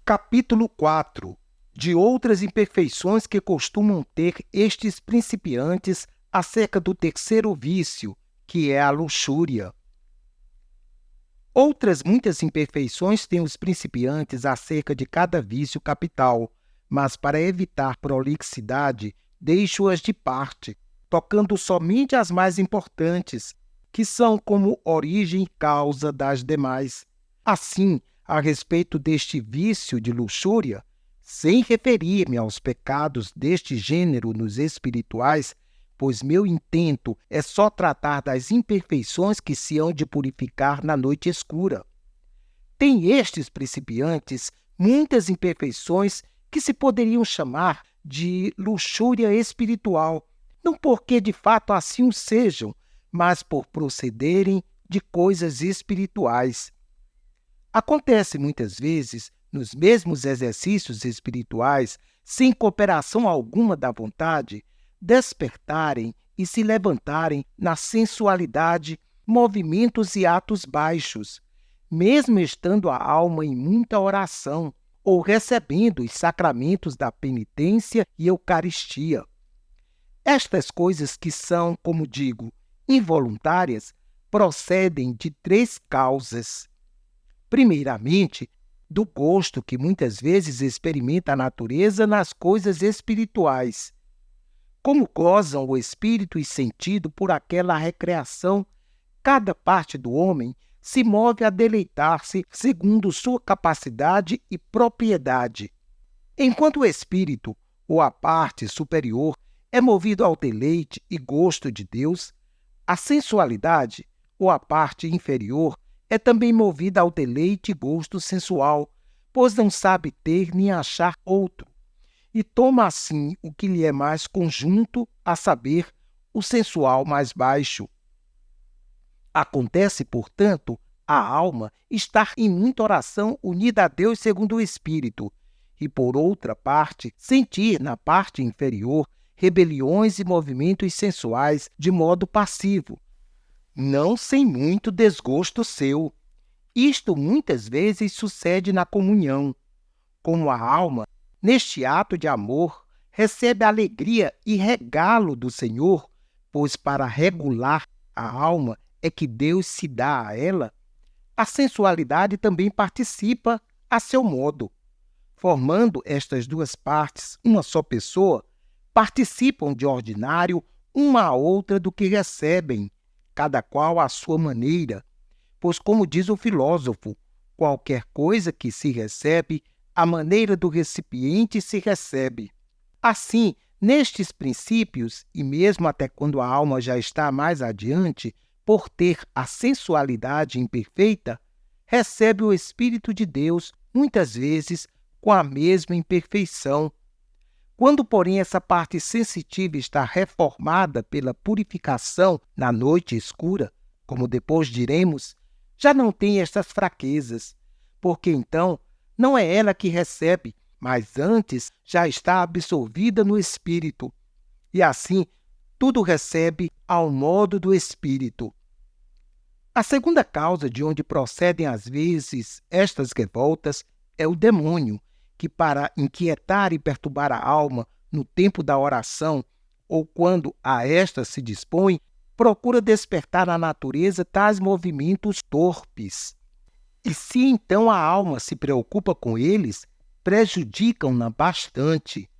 Capítulo 4. De outras imperfeições que costumam ter estes principiantes acerca do terceiro vício, que é a luxúria. Outras muitas imperfeições têm os principiantes acerca de cada vício capital, mas para evitar prolixidade, deixo-as de parte, tocando somente as mais importantes, que são como origem e causa das demais. Assim, a respeito deste vício de luxúria, sem referir-me aos pecados deste gênero nos espirituais, pois meu intento é só tratar das imperfeições que se hão de purificar na noite escura. Tem estes principiantes muitas imperfeições que se poderiam chamar de luxúria espiritual, não porque de fato assim o sejam, mas por procederem de coisas espirituais. Acontece muitas vezes, nos mesmos exercícios espirituais, sem cooperação alguma da vontade, despertarem e se levantarem na sensualidade, movimentos e atos baixos, mesmo estando a alma em muita oração ou recebendo os sacramentos da penitência e Eucaristia. Estas coisas que são, como digo, involuntárias, procedem de três causas. Primeiramente, do gosto que muitas vezes experimenta a natureza nas coisas espirituais. Como gozam o espírito e sentido por aquela recreação, cada parte do homem se move a deleitar-se segundo sua capacidade e propriedade. Enquanto o espírito, ou a parte superior, é movido ao deleite e gosto de Deus, a sensualidade, ou a parte inferior, é também movida ao deleite e gosto sensual, pois não sabe ter nem achar outro, e toma assim o que lhe é mais conjunto, a saber, o sensual mais baixo. Acontece, portanto, a alma estar em muita oração unida a Deus segundo o Espírito, e, por outra parte, sentir na parte inferior rebeliões e movimentos sensuais de modo passivo, não sem muito desgosto seu. Isto muitas vezes sucede na comunhão. Como a alma, neste ato de amor, recebe alegria e regalo do Senhor, pois para regular a alma é que Deus se dá a ela, a sensualidade também participa a seu modo. Formando estas duas partes uma só pessoa, participam de ordinário uma a outra do que recebem, cada qual à sua maneira, pois, como diz o filósofo, qualquer coisa que se recebe, à maneira do recipiente se recebe. Assim, nestes princípios, e mesmo até quando a alma já está mais adiante, por ter a sensualidade imperfeita, recebe o Espírito de Deus, muitas vezes, com a mesma imperfeição. Quando, porém, essa parte sensitiva está reformada pela purificação na noite escura, como depois diremos, já não tem estas fraquezas, porque então não é ela que recebe, mas antes já está absorvida no Espírito, e assim tudo recebe ao modo do Espírito. A segunda causa de onde procedem às vezes estas revoltas é o demônio, que para inquietar e perturbar a alma no tempo da oração ou quando a esta se dispõe, procura despertar na natureza tais movimentos torpes. E se então a alma se preocupa com eles, prejudicam-na bastante.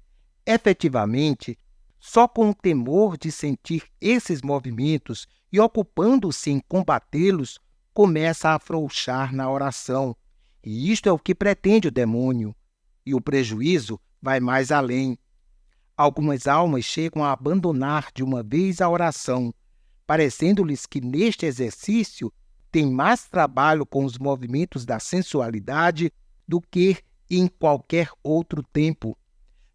Efetivamente, só com o temor de sentir esses movimentos e ocupando-se em combatê-los, começa a afrouxar na oração. E isto é o que pretende o demônio. E o prejuízo vai mais além. Algumas almas chegam a abandonar de uma vez a oração, parecendo-lhes que neste exercício tem mais trabalho com os movimentos da sensualidade do que em qualquer outro tempo.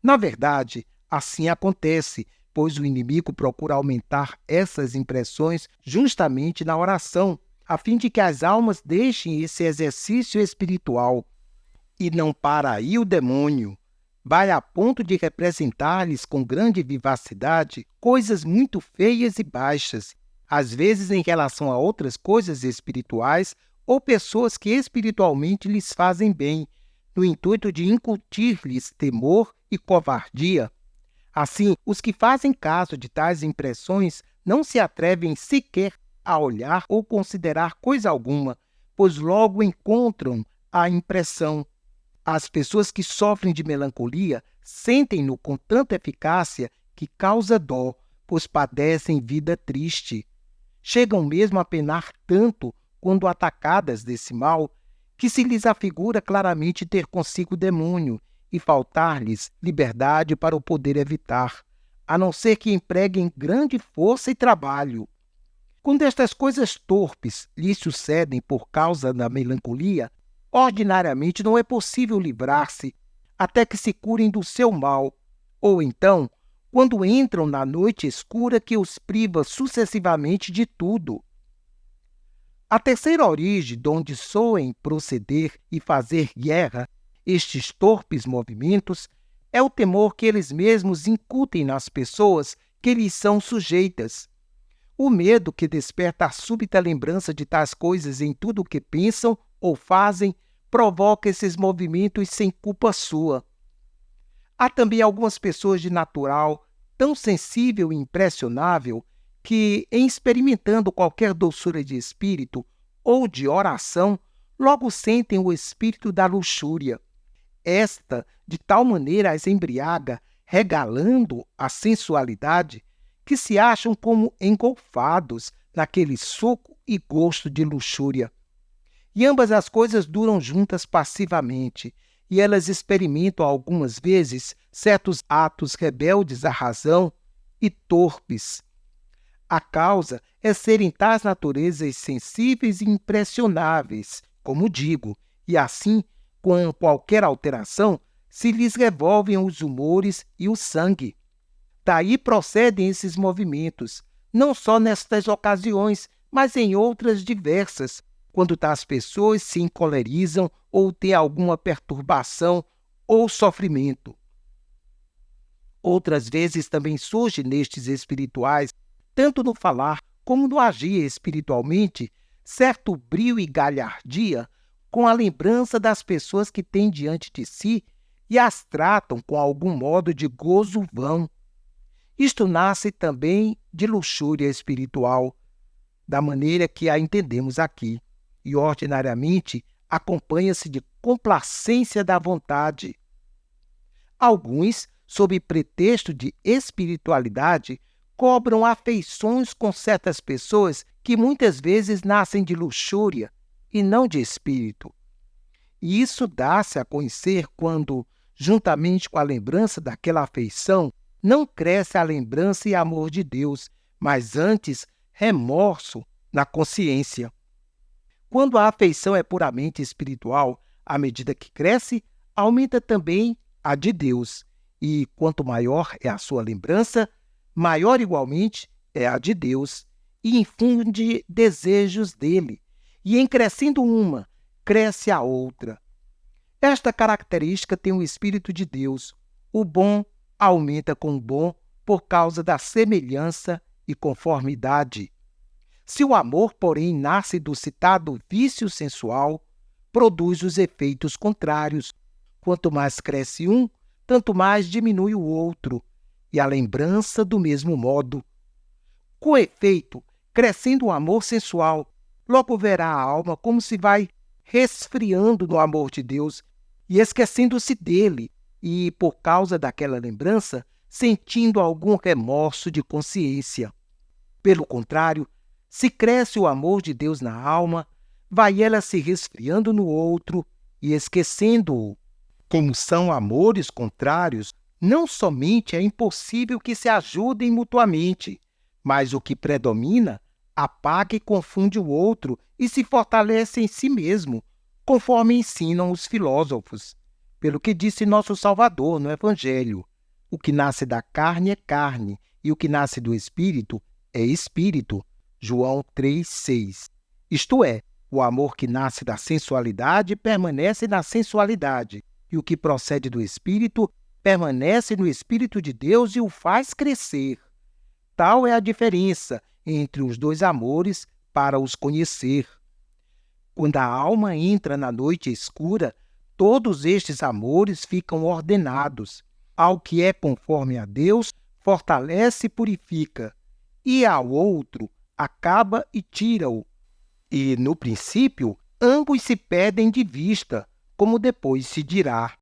Na verdade, assim acontece, pois o inimigo procura aumentar essas impressões justamente na oração, a fim de que as almas deixem esse exercício espiritual. E não para aí o demônio. Vai a ponto de representar-lhes com grande vivacidade coisas muito feias e baixas, às vezes em relação a outras coisas espirituais ou pessoas que espiritualmente lhes fazem bem, no intuito de incutir-lhes temor e covardia. Assim, os que fazem caso de tais impressões não se atrevem sequer a olhar ou considerar coisa alguma, pois logo encontram a impressão. As pessoas que sofrem de melancolia sentem-no com tanta eficácia que causa dó, pois padecem vida triste. Chegam mesmo a penar tanto quando atacadas desse mal, que se lhes afigura claramente ter consigo o demônio e faltar-lhes liberdade para o poder evitar, a não ser que empreguem grande força e trabalho. Quando estas coisas torpes lhes sucedem por causa da melancolia, ordinariamente não é possível livrar-se até que se curem do seu mal, ou então, quando entram na noite escura que os priva sucessivamente de tudo. A terceira origem de onde soem proceder e fazer guerra estes torpes movimentos é o temor que eles mesmos incutem nas pessoas que lhes são sujeitas. O medo que desperta a súbita lembrança de tais coisas em tudo o que pensam ou fazem provoca esses movimentos sem culpa sua. Há também algumas pessoas de natural tão sensível e impressionável que, em experimentando qualquer doçura de espírito ou de oração, logo sentem o espírito da luxúria. Esta, de tal maneira, as embriaga, regalando a sensualidade, que se acham como engolfados naquele suco e gosto de luxúria. E ambas as coisas duram juntas passivamente, e elas experimentam algumas vezes certos atos rebeldes à razão e torpes. A causa é serem tais naturezas sensíveis e impressionáveis, como digo, e assim, com qualquer alteração, se lhes revolvem os humores e o sangue. Daí procedem esses movimentos, não só nestas ocasiões, mas em outras diversas, quando tais pessoas se encolerizam ou têm alguma perturbação ou sofrimento. Outras vezes também surge nestes espirituais, tanto no falar como no agir espiritualmente, certo brio e galhardia com a lembrança das pessoas que têm diante de si e as tratam com algum modo de gozo vão. Isto nasce também de luxúria espiritual, da maneira que a entendemos aqui, e ordinariamente acompanha-se de complacência da vontade. Alguns, sob pretexto de espiritualidade, cobram afeições com certas pessoas que muitas vezes nascem de luxúria e não de espírito. E isso dá-se a conhecer quando, juntamente com a lembrança daquela afeição, não cresce a lembrança e amor de Deus, mas antes remorso na consciência. Quando a afeição é puramente espiritual, à medida que cresce, aumenta também a de Deus. E quanto maior é a sua lembrança, maior igualmente é a de Deus, e infunde desejos dele. E em crescendo uma, cresce a outra. Esta característica tem o Espírito de Deus. O bom aumenta com o bom por causa da semelhança e conformidade. Se o amor, porém, nasce do citado vício sensual, produz os efeitos contrários. Quanto mais cresce um, tanto mais diminui o outro, e a lembrança do mesmo modo. Com efeito, crescendo o amor sensual, logo verá a alma como se vai resfriando no amor de Deus e esquecendo-se dele, e, por causa daquela lembrança, sentindo algum remorso de consciência. Pelo contrário, se cresce o amor de Deus na alma, vai ela se resfriando no outro e esquecendo-o. Como são amores contrários, não somente é impossível que se ajudem mutuamente, mas o que predomina apaga e confunde o outro e se fortalece em si mesmo, conforme ensinam os filósofos. Pelo que disse nosso Salvador no Evangelho: o que nasce da carne é carne, e o que nasce do Espírito é Espírito. João 3,6. Isto é, o amor que nasce da sensualidade permanece na sensualidade, e o que procede do Espírito permanece no Espírito de Deus e o faz crescer. Tal é a diferença entre os dois amores para os conhecer. Quando a alma entra na noite escura, Todos estes amores ficam ordenados. Ao que é conforme a Deus, fortalece e purifica, e ao outro, acaba e tira-o. E, no princípio, ambos se perdem de vista, como depois se dirá.